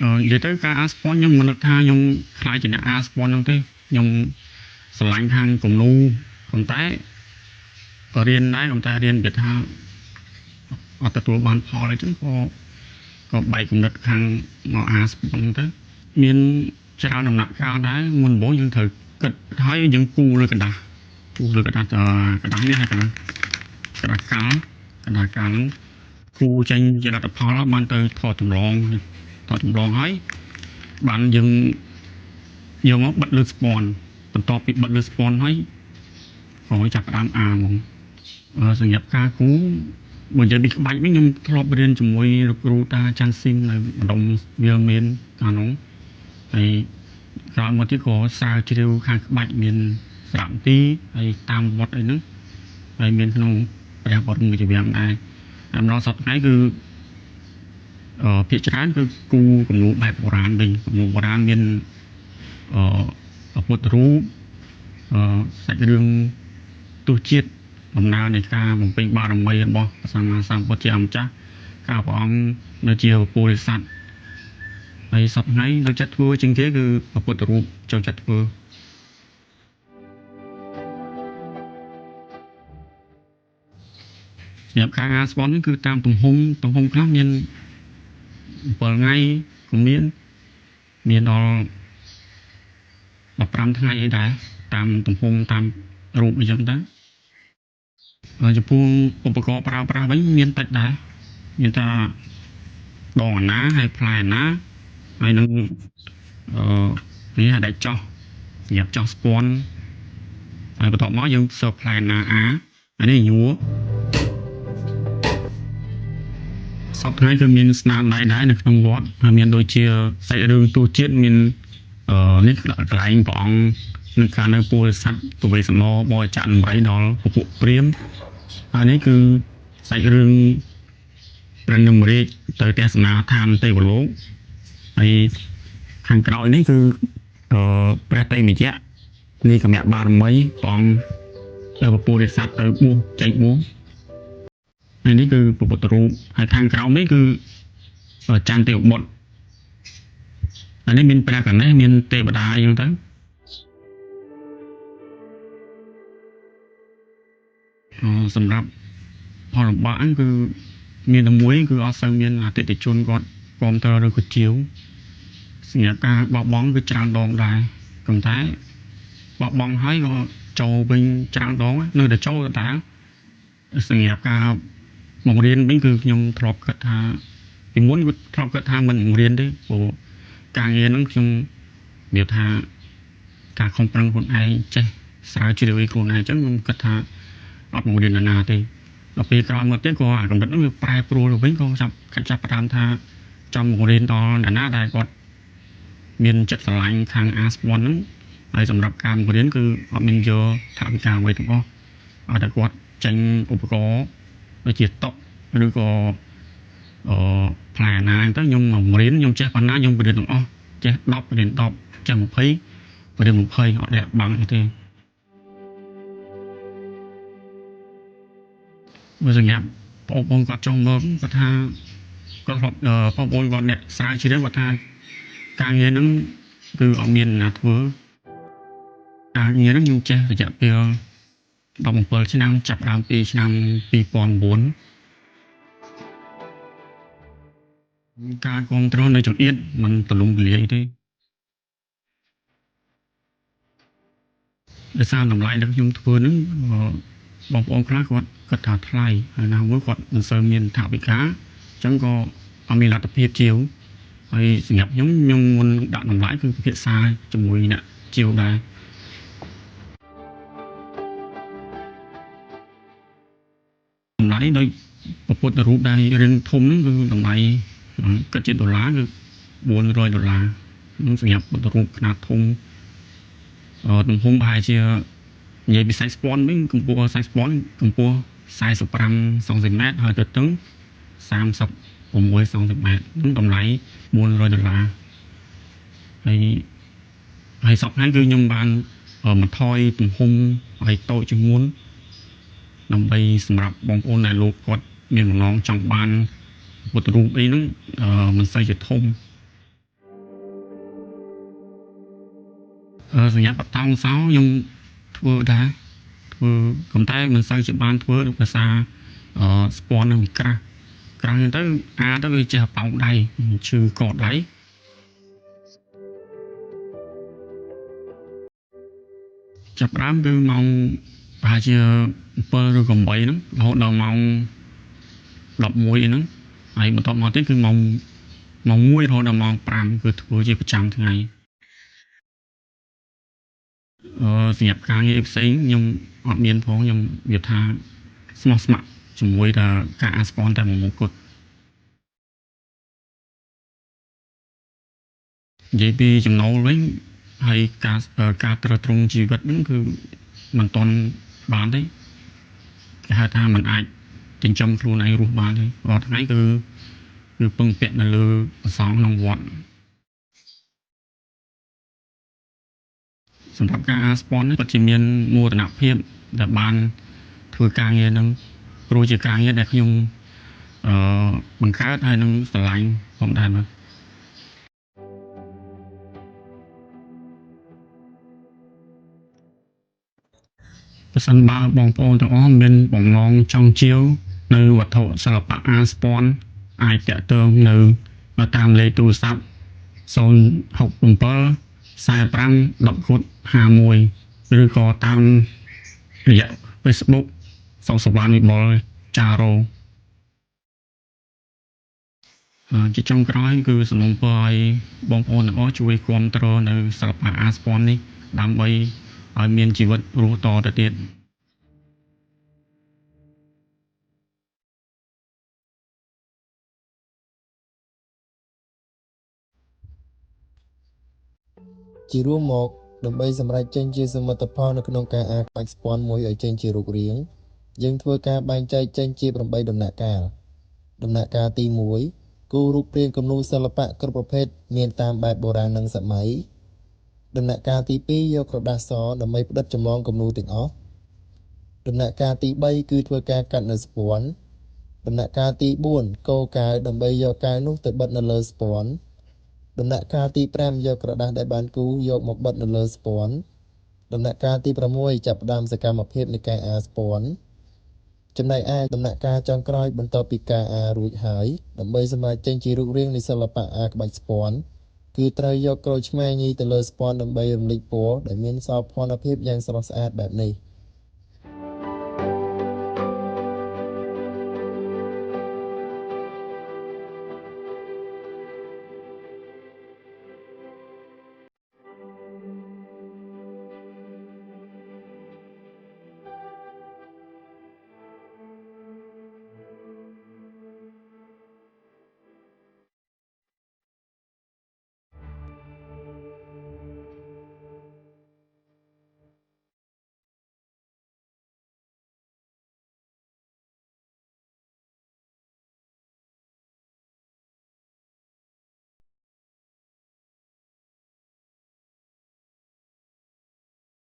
និយាយទៅការអាស្ពនខ្ញុំមិននឹកថាខ្ញុំខ្លាចជាអ្នកអាស្ពនហ្នឹងទេខ្ញុំស្រឡាញ់ខាងគំនូប៉ុន្តែរៀនដែរប៉ុន្តែរៀនវាថាអត់ទទួលបានផលអីចឹងក៏បែកគំនិតខាងមកអាស្ពនទៅមានច្រើនដំណាក់កាលដែរមុនដំបូងយើងត្រូវគិតហើយយើងគូរលើกระดาษกระดาษនេះហើយកระดาษកាល់ហ្នឹងគូចេញជាលទ្ធផលបានទៅថតចម្លងហើយបានយើងយកមកបិទលើស្ពាន់បន្ទាប់ពីបិទលើស្ពាន់ហើយក៏ចាប់ផ្ដើមអាហ្មងសម្រាប់ការគូបើនិយាយពីក្បាច់វិញខ្ញុំធ្លាប់រៀនជាមួយលោកគ្រូតាច័ន្ទស៊ីមនៅម្ដុំវាមានកាលនោះហើយក្រោយមកទៀតក៏ស្រាវជ្រាវខាងក្បាច់មានសារមន្ទីរហើយតាមវត្តអីហ្នឹងហើយមានក្នុងព្រះបរមរាជវាំងដែរអំណរសពថ្ងៃគឺភាគច្រើនគឺគូគំនូបែបបុរាណវិញគំនូបុរាណមានពុទ្ធរូបសាច់រឿងទស្សជាតិដំណើរនៃការបំពេញបារមីរបស់ព្រះសម្មាសម្ពុទ្ធជាម្ចាស់ការព្រះអង្គនៅជាពុរិស័ទហើយសពថ្ងៃនៅចិត្តធ្វើជាងគេគឺពុទ្ធរូបចូលចិត្តធ្វើសម្រាប់ការអាស្ពននេះគឺតាមទំហំខ្លះមាន7ថ្ងៃក៏មានដល់15ថ្ងៃអីដែរតាមទំហំតាមរូបអីចឹងទៅចំពោះឧបករណ៍ប្រើប្រាស់វិញមានតិចដែរមានថាដងអាណាហើយផ្លែអាណាហើយនឹងនេះដែលចោះសម្រាប់ចោះស្ពាន់ហើយបន្ទាប់មកយើងសើផ្លែអាណាអានេះញួរសពថ្ងៃគឺមានស្នាដៃដែរនៅក្នុងវត្តហើយមានដូចជាសាច់រឿងទស្សជាតិមាននេះកន្លែងព្រះអង្គនឹងការនៅពុរិស័ទពវេសនបរិច័ន្ទ8ដល់ពពួកព្រាហ្មណ៍ហើយនេះគឺសាច់រឿងព្រះនំរាជទៅទេសនាឋានទេវលោកហើយខាងក្រោយនេះគឺព្រះតេមិយៈនេះគណៈបារមីព្រះអង្គទៅពុរិស័ទទៅបួសចេញបួសហើយនេះគឺពុទ្ធរូបហើយខាងក្រោមនេះគឺច័ន្ទទេវបុត្រហើយនេះមានព្រះកណេសមានទេវតាអីហ្នឹងទៅសម្រាប់ផលលំបាកហ្នឹងគឺមានតែមួយគឺអត់សូវមានអតិថិជនគាត់គាំទ្រឬក៏ជាវសម្រាប់ការបោះបង់គឺច្រើនដងដែរប៉ុន្តែបោះបង់ហើយក៏ចូលវិញច្រើនដងនៅតែចូលតែសម្រាប់ការបង្រៀនវិញគឺខ្ញុំធ្លាប់គិតថាពីមុនគឺធ្លាប់គិតថាមិនបង្រៀនទេព្រោះការងារហ្នឹងខ្ញុំនិយាយថាការខំប្រឹងខ្លួនឯងចេះស្រាវជ្រាវខ្លួនឯងអញ្ចឹងខ្ញុំគិតថាអត់បង្រៀនណាទេដល់ពេលក្រោយមកទៀតក៏អាកំណត់ហ្នឹងវាប្រែប្រួលទៅវិញក៏ចាប់ផ្ដើមថាចង់បង្រៀនដល់អ្នកណាដែលគាត់មានចិត្តស្រឡាញ់ខាងអាស្ពនហ្នឹងហើយសម្រាប់ការបង្រៀនគឺអត់មានយកថវិកាអ្វីទាំងអស់ឲ្យតែគាត់ចេញឧបករណ៍ដូចជាតុឬក៏ផ្លែណាទៅខ្ញុំបង្រៀនខ្ញុំចេះប៉ុណ្ណាខ្ញុំបង្រៀនទាំងអស់ចេះ10បង្រៀន10ចេះ20បង្រៀន20អត់ដែលបាំងទេមើលសម្រាប់បងប្អូនគាត់ចង់មកគាត់ថាគាត់ធ្លាប់បងប្អូនគាត់អ្នកស្រាវជ្រាវគាត់ថាការងារហ្នឹងគឺអត់មានណាធ្វើការងារហ្នឹងខ្ញុំចេះរយៈពេល17ឆ្នាំចាប់ដើមពីឆ្នាំ2009ការគ្រប់គ្រងនៅចង្អៀតមិនទលំទលាយទេដោយសារតម្លៃដែលខ្ញុំធ្វើហ្នឹងបងប្អូនខ្លះគាត់គិតថាថ្លៃហើយណាមួយគាត់មិនសូវមានថវិកាអញ្ចឹងក៏អត់មានលទ្ធភាពជាវហើយសម្រាប់ខ្ញុំមុនដាក់តម្លៃគឺពិភាក្សាជាមួយអ្នកជាវដែរតម្លៃដោយពុទ្ធរូបដែលរៀងធំហ្នឹងគឺតម្លៃគិតជាដុល្លារគឺ$400នឹងសម្រាប់ពុទ្ធរូបខ្នាតធំទំហំប្រហែលជានិយាយពីខ្សែស្ពាន់វិញកម្ពស់ខ្សែស្ពាន់កម្ពស់45សង់ទីម៉ែត្រហើយទទឹង36សង់ទីម៉ែត្រនឹងតម្លៃ$400ហើយសពថ្ងៃគឺខ្ញុំបានបន្ថយទំហំឲ្យតូចជាងមុនដើម្បីសម្រាប់បងប្អូនដែលលោកគាត់ មានបំណងចង់បានវត្ថុរូបអីហ្នឹងមិនសូវជាធំសញ្ញាបត្រោងសោខ្ញុំធ្វើដែរធ្វើប៉ុន្តែមិនសូវជាបានធ្វើដោយសារស្ពាន់នឹងវាក្រាស់ហ្នឹងទៅទៅវាចេះប៉ោងដៃឈឺកដៃចាប់ផ្ដើមគឺម៉ោងប្រហែលជា7ឬក៏8ហ្នឹងរហូតដល់ម៉ោង11ហ្នឹងហើយបន្ទាប់មកទៀតគឺម៉ោង1រហូតដល់ម៉ោង5គឺធ្វើជាប្រចាំថ្ងៃសម្រាប់ការងារផ្សេងខ្ញុំអត់មានផងខ្ញុំនិយាយថាស្មោះស្ម័គ្រជាមួយតែការអាស្ពនតែមួយមុខគត់និយាយពីចំណូលវិញហើយការត្រួតត្រងជីវិតហ្នឹងគឺមិនទាន់បានទេគេហៅថាมันអាចចិញ្ចឹមខ្លួនឯងរស់បានទេរាល់ថ្ងៃគឺពឹងពាក់នៅលើប្រសងក្នុងវត្តសម្រាប់ការអាស្ពននេះពិតជាមានមោទនភាពដែលបានធ្វើការងារហ្នឹងព្រោះជាការងារដែលខ្ញុំបង្កើតហើយនឹងស្រឡាញ់ផងដែរបាទប្រសិនបើបងប្អូនទាំងអស់មានបំណងចង់ជាវនៅវត្ថុសិល្បៈអាស្ពនអាចតាក់ទងនៅតាមលេខទូរស័ព្ទ067 45 1051ឬក៏តាមរយៈ Facebook សុខសវណ្ណវិបុលចារ៉ូជាចុងក្រោយគឺសូមពរឲ្យបងប្អូនទាំងអស់ជួយគាំទ្រនៅសិល្បៈអាស្ពននេះដើម្បីឲ្យមានជីវិតរស់តទៅទៀតជារួមមកដើម្បីសម្រេចចេញជាសមិទ្ធផលនៅក្នុងការអាក្បាច់ស្ពាន់មួយឲ្យចេញជារូបរាងយើងធ្វើការបែងចែកចេញជា8ដំណាក់កាលដំណាក់កាលទី1គូររូបរាងគំនូរសិល្បៈគ្រប់ប្រភេទមានតាមបែបបុរាណនិងសម័យដំណាក់កាលទី2យកក្រដាសសដើម្បីផ្ដិតចម្លងគំនូរទាំងអស់ដំណាក់កាលទី3គឺធ្វើការកាត់នៅស្ពាន់ដំណាក់កាលទី4កូរកែវដើម្បីយកកែវនោះទៅបិទនៅលើស្ពាន់ដំណាក់កាលទី5យកក្រដាសដែលបានគូរយកមកបិទនៅលើស្ពាន់ដំណាក់កាលទី6ចាប់ផ្ដើមសកម្មភាពនៃការអាស្ពាន់ចំណែកឯដំណាក់កាលចុងក្រោយបន្ទាប់ពីការអារួចហើយដើម្បីសម្រេចចេញជារូបរាងនៃសិល្បៈអាក្បាច់ស្ពាន់គឺត្រូវយកក្រូចឆ្មាញីទៅលើស្ពាន់ដើម្បីរំលេចពណ៌ដែលមានសោភ័ណភាពយ៉ាងស្រស់ស្អាតបែបនេះ